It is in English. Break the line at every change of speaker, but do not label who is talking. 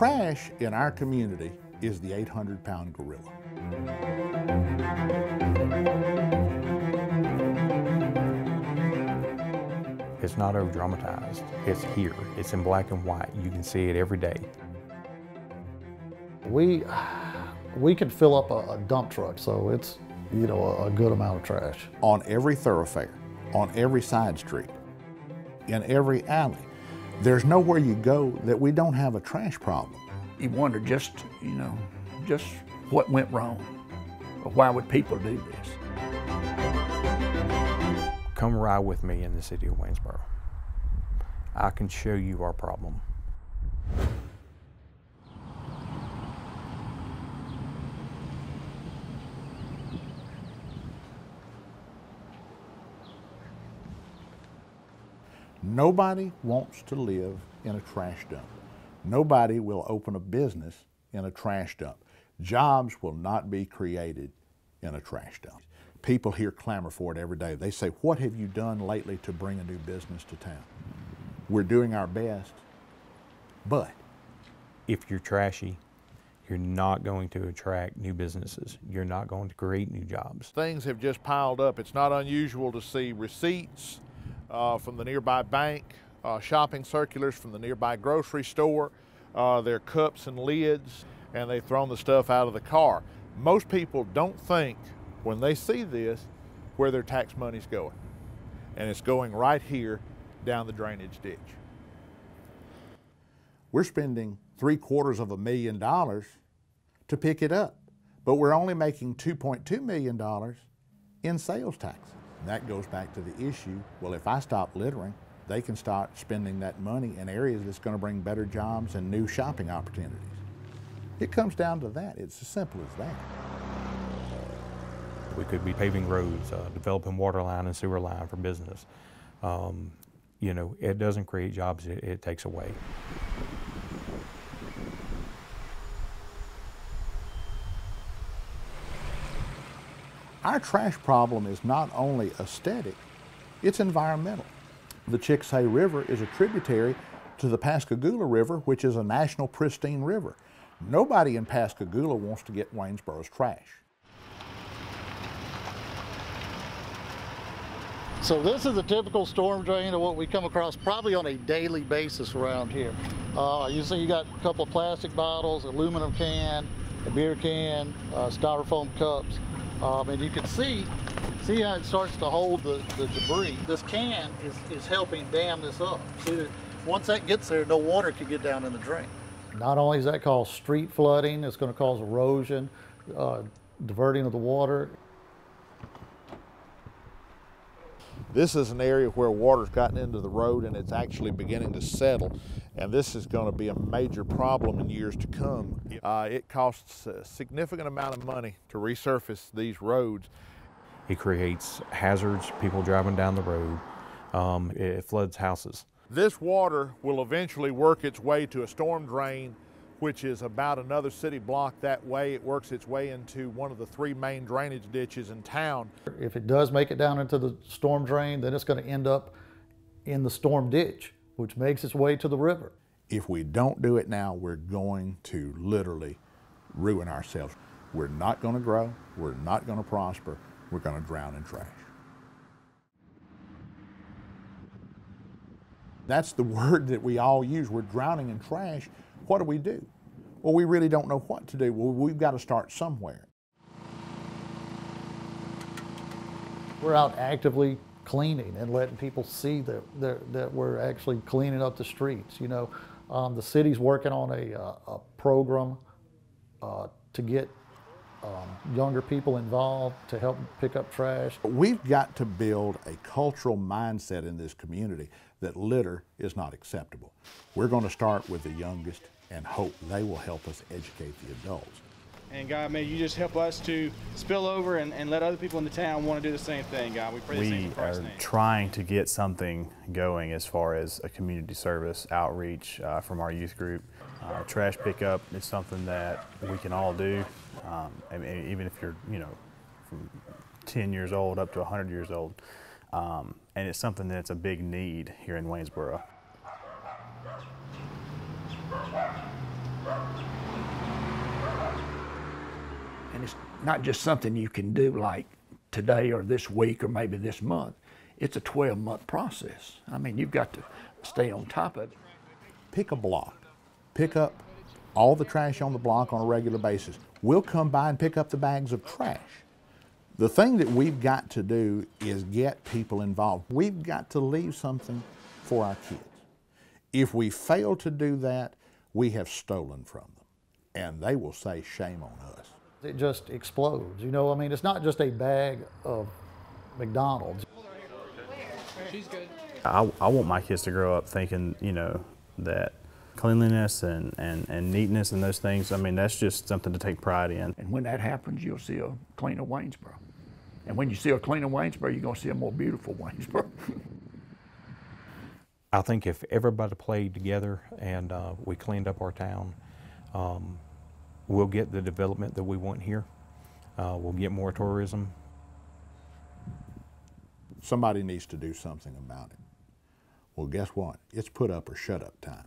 Trash in our community is the 800-pound gorilla.
It's not over-dramatized. It's here. It's in black and white. You can see it every day.
We can fill up a dump truck, so it's, you know, a good amount of trash.
On every thoroughfare, on every side street, in every alley, there's nowhere you go that we don't have a trash problem.
You wonder just, you know, just what went wrong, or why would people do this?
Come ride with me in the city of Waynesboro. I can show you our problem.
Nobody wants to live in a trash dump. Nobody will open a business in a trash dump. Jobs will not be created in a trash dump. People here clamor for it every day. They say, what have you done lately to bring a new business to town? We're doing our best, but
If you're trashy, you're not going to attract new businesses. You're not going to create new jobs.
Things have just piled up. It's not unusual to see receipts from the nearby bank, shopping circulars from the nearby grocery store, their cups and lids, and they've thrown the stuff out of the car. Most people don't think when they see this where their tax money's going. And it's going right here down the drainage ditch.
we're spending $750,000 to pick it up, but we're only making $2.2 million in sales tax. And that goes back to the issue, well, if I stop littering, they can start spending that money in areas that's going to bring better jobs and new shopping opportunities. It comes down to that. It's as simple as that.
We could be paving roads, developing water line and sewer line for business. You know, it doesn't create jobs, it takes away.
Our trash problem is not only aesthetic, it's environmental. The Chickasay River is a tributary to the Pascagoula River, which is a national pristine river. Nobody in Pascagoula wants to get Waynesboro's trash.
So this is a typical storm drain of what we come across probably on a daily basis around here. You see you got a couple of plastic bottles, aluminum can, a beer can, styrofoam cups. And you can see how it starts to hold the debris. This can is helping dam this up. See that once that gets there, no water can get down in the drain. Not only does that cause street flooding, it's going to cause erosion, diverting of the water.
This is an area where water's gotten into the road and it's actually beginning to settle, and this is going to be a major problem in years to come. It costs a significant amount of money to resurface these roads.
It creates hazards, people driving down the road. It floods houses.
This water will eventually work its way to a storm drain, which is about another city block that way. It works its way into one of the 3 main drainage ditches in town.
If it does make it down into the storm drain, then it's going to end up in the storm ditch, which makes its way to the river.
If we don't do it now, we're going to literally ruin ourselves. We're not going to grow, we're not going to prosper, we're going to drown in trash. That's the word that we all use. We're drowning in trash. What do we do? Well, we really don't know what to do. Well, we've got to start somewhere.
We're out actively cleaning and letting people see that we're actually cleaning up the streets. You know, the city's working on a program to get younger people involved to help pick up trash.
We've got to build a cultural mindset in this community that litter is not acceptable. We're going to start with the youngest and hope they will help us educate the adults.
And God, may you just help us to spill over and let other people in the town want to do the same thing, God. We pray the same in Christ's name.
We are trying to get something going as far as a community service outreach from our youth group. Trash pickup is something that we can all do. I mean, even if you're, you know, from 10 years old up to 100 years old. And it's something that's a big need here in Waynesboro.
And it's not just something you can do like today or this week or maybe this month. It's a 12-month process. I mean, you've got to stay on top of it.
Pick a block. Pick up all the trash on the block on a regular basis. We'll come by and pick up the bags of trash. The thing that we've got to do is get people involved. We've got to leave something for our kids. If we fail to do that, we have stolen from them, and they will say shame on us.
It just explodes, you know. I mean, it's not just a bag of McDonald's.
She's good.
I want my kids to grow up thinking, you know, that cleanliness and neatness and those things, I mean, that's just something to take pride in.
And when that happens, you'll see a cleaner Waynesboro. And when you see a cleaner Waynesboro, you're going to see a more beautiful Waynesboro.
I think if everybody played together and we cleaned up our town, we'll get the development that we want here. We'll get more tourism.
Somebody needs to do something about it. Well, guess what? It's put up or shut up time.